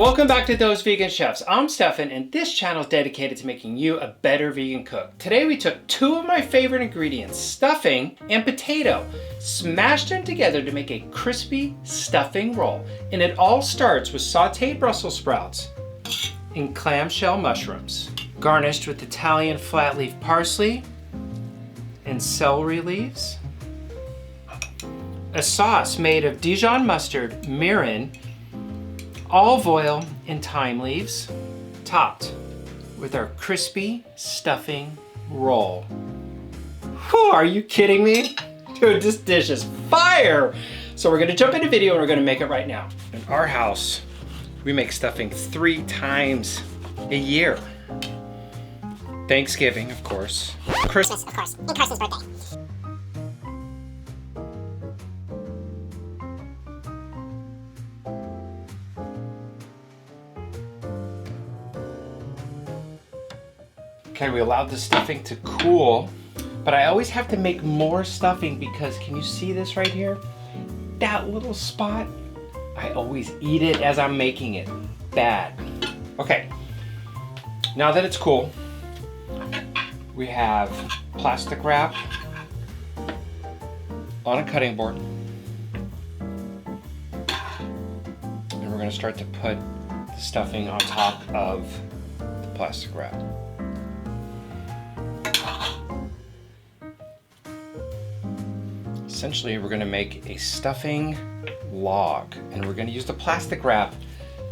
Welcome back to Those Vegan Chefs. I'm Stefan, and this channel is dedicated to making you a better vegan cook. Today we took two of my favorite ingredients, stuffing and potato, smashed them together to make a crispy stuffing roll. And it all starts with sauteed Brussels sprouts and clamshell mushrooms, garnished with Italian flat leaf parsley and celery leaves. A sauce made of Dijon mustard, mirin, olive oil, and thyme leaves, topped with our crispy stuffing roll. Whew, are you kidding me? Dude, this dish is fire! So we're gonna jump into video and we're gonna make it right now. In our house, we make stuffing 3 times a year. Thanksgiving, of course. Christmas, of course, and Carson's birthday. Okay, we allowed the stuffing to cool, but I always have to make more stuffing because, can you see this right here? That little spot, I always eat it as I'm making it. Bad. Okay, now that it's cool, we have plastic wrap on a cutting board. And we're gonna start to put the stuffing on top of the plastic wrap. Essentially, we're gonna make a stuffing log, and we're gonna use the plastic wrap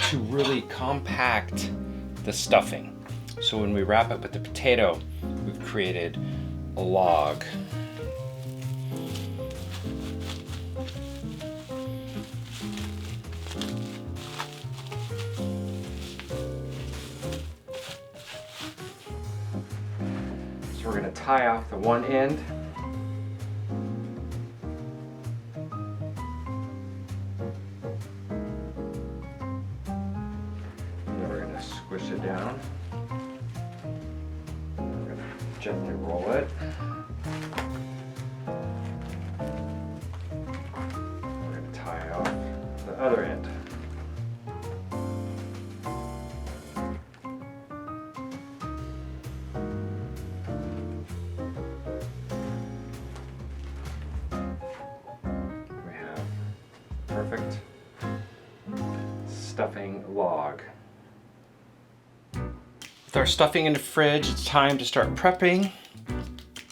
to really compact the stuffing. So when we wrap it with the potato, we've created a log. So we're gonna tie off the one end. Squish it down. We're going to gently roll it. We're going to tie off the other end. We have perfect stuffing log. With our stuffing in the fridge, it's time to start prepping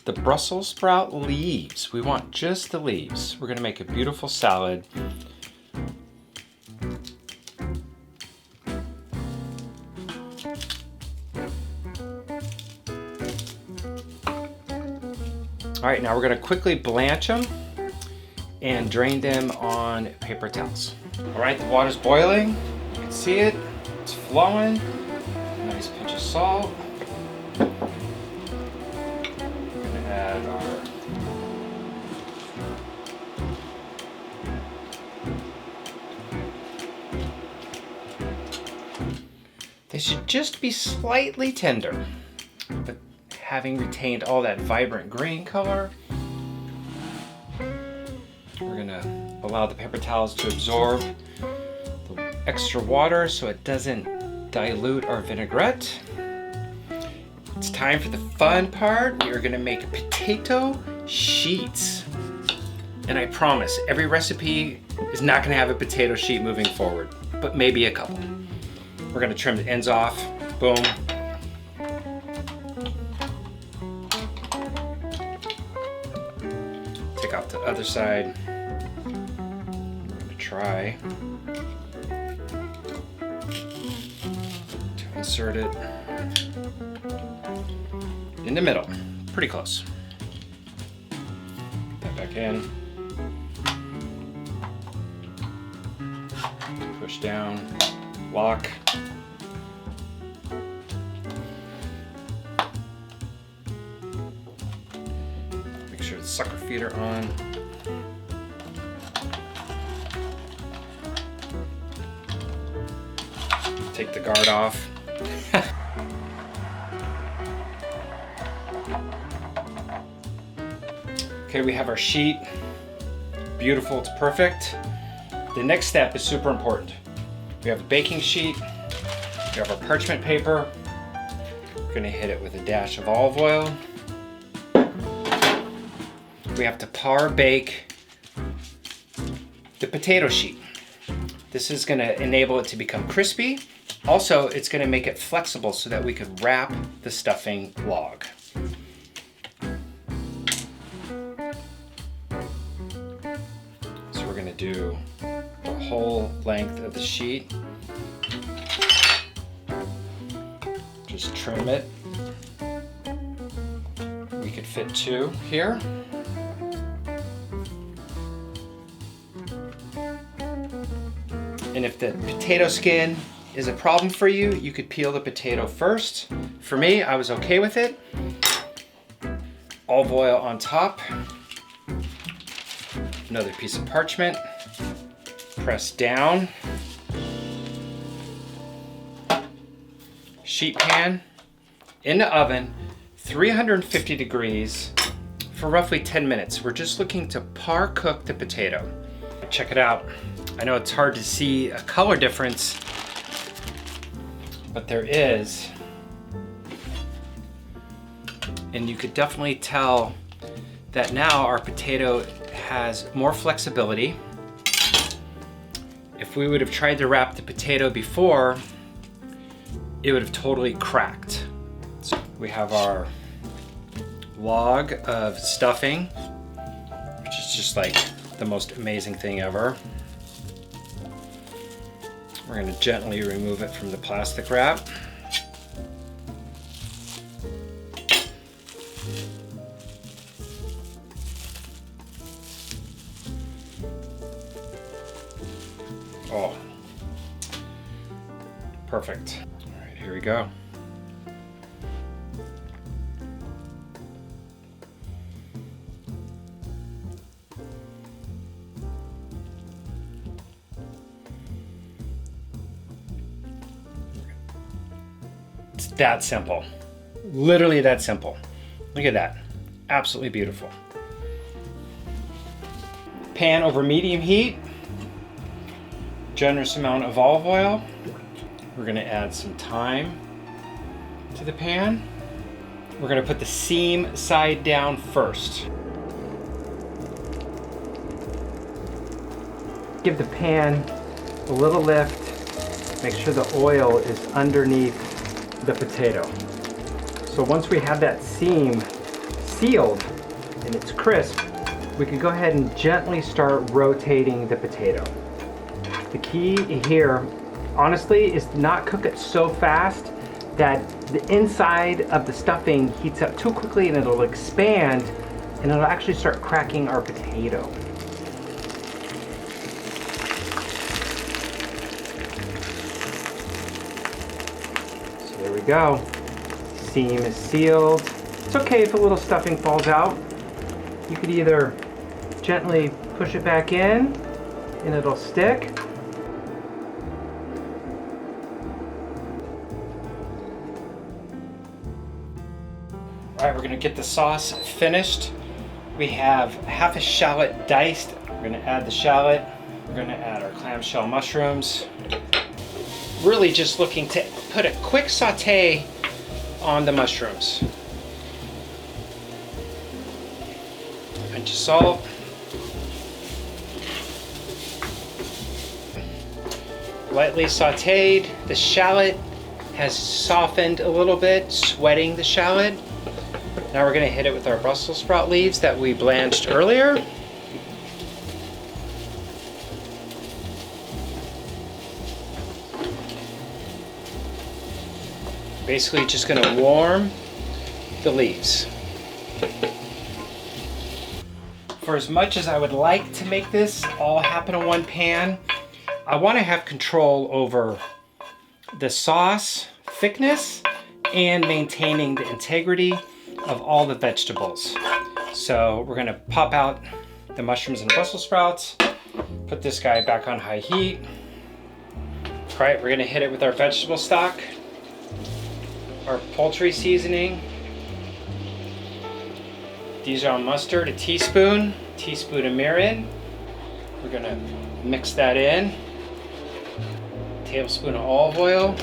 the Brussels sprout leaves. We want just the leaves. We're gonna make a beautiful salad. All right, now we're gonna quickly blanch them and drain them on paper towels. All right, the water's boiling. You can see it, it's flowing. Nice pinch of salt. We're gonna add our they should just be slightly tender, but having retained all that vibrant green color, we're gonna allow the paper towels to absorb the extra water so it doesn't dilute our vinaigrette. It's time for the fun part. We are gonna make potato sheets. And I promise, every recipe is not gonna have a potato sheet moving forward, but maybe a couple. We're gonna trim the ends off, boom. Take off the other side. We're gonna try insert it in the middle, pretty close. Put that back in. Push down, lock. Make sure the sucker feet are on. Take the guard off. Okay, we have our sheet. Beautiful, it's perfect. The next step is super important. We have a baking sheet. We have our parchment paper. We're gonna hit it with a dash of olive oil. We have to par bake the potato sheet. This is gonna enable it to become crispy. Also, it's gonna make it flexible so that we could wrap the stuffing log. So we're gonna do the whole length of the sheet. Just trim it. We could fit 2 here. And if the potato skin is a problem for you, you could peel the potato first. For me, I was okay with it. Olive oil on top. Another piece of parchment. Press down. Sheet pan in the oven, 350 degrees for roughly 10 minutes. We're just looking to par cook the potato. Check it out. I know it's hard to see a color difference, but there is. And you could definitely tell that now our potato has more flexibility. If we would have tried to wrap the potato before, it would have totally cracked. So we have our log of stuffing, which is just like the most amazing thing ever. We're going to gently remove it from the plastic wrap. Oh, perfect. All right, here we go. It's that simple. Literally that simple. Look at that. Absolutely beautiful. Pan over medium heat. Generous amount of olive oil. We're going to add some thyme to the pan. We're going to put the seam side down first. Give the pan a little lift. Make sure the oil is underneath the potato. So once we have that seam sealed and it's crisp, we can go ahead and gently start rotating the potato. The key here, honestly, is to not cook it so fast that the inside of the stuffing heats up too quickly and it'll expand and it'll actually start cracking our potato. So there we go. Seam is sealed. It's okay if a little stuffing falls out. You could either gently push it back in and it'll stick. All right, we're gonna get the sauce finished. We have half a shallot diced. We're gonna add the shallot. We're gonna add our clamshell mushrooms. Really just looking to put a quick saute on the mushrooms. A pinch of salt. Lightly sauteed. The shallot has softened a little bit, sweating the shallot. Now we're going to hit it with our Brussels sprout leaves that we blanched earlier. Basically just going to warm the leaves. For as much as I would like to make this all happen in one pan, I want to have control over the sauce thickness and maintaining the integrity of all the vegetables. So we're gonna pop out the mushrooms and Brussels sprouts, put this guy back on high heat. All right, we're gonna hit it with our vegetable stock, our poultry seasoning, Dijon mustard, a teaspoon of mirin. We're gonna mix that in. Tablespoon of olive oil.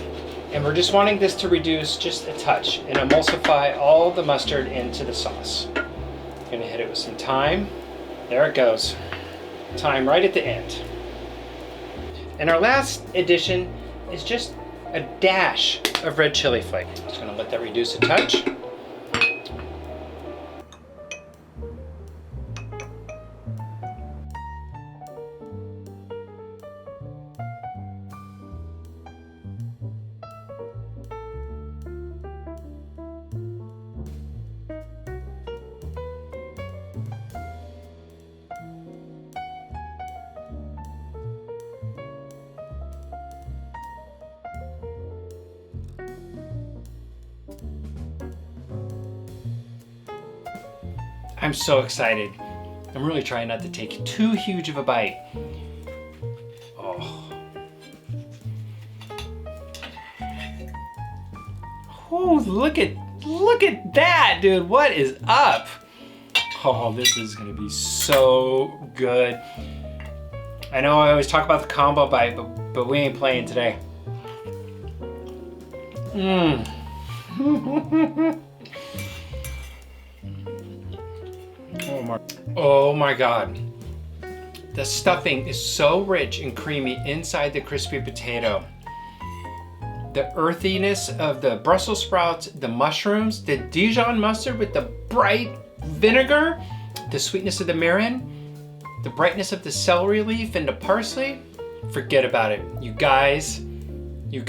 And we're just wanting this to reduce just a touch and emulsify all the mustard into the sauce. Gonna hit it with some thyme. There it goes. Thyme right at the end. And our last addition is just a dash of red chili flake. Just gonna let that reduce a touch. I'm so excited. I'm really trying not to take too huge of a bite. Oh. Oh, look at that, dude. What is up? Oh, this is gonna be so good. I know I always talk about the combo bite, but we ain't playing today. Oh my God. The stuffing is so rich and creamy inside the crispy potato. The earthiness of the Brussels sprouts, the mushrooms, the Dijon mustard with the bright vinegar, the sweetness of the mirin, the brightness of the celery leaf and the parsley. Forget about it. You guys, you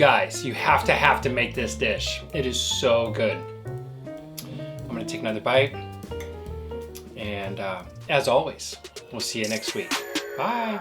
have to make this dish. It is so good. I'm gonna take another bite. And as always, we'll see you next week. Bye.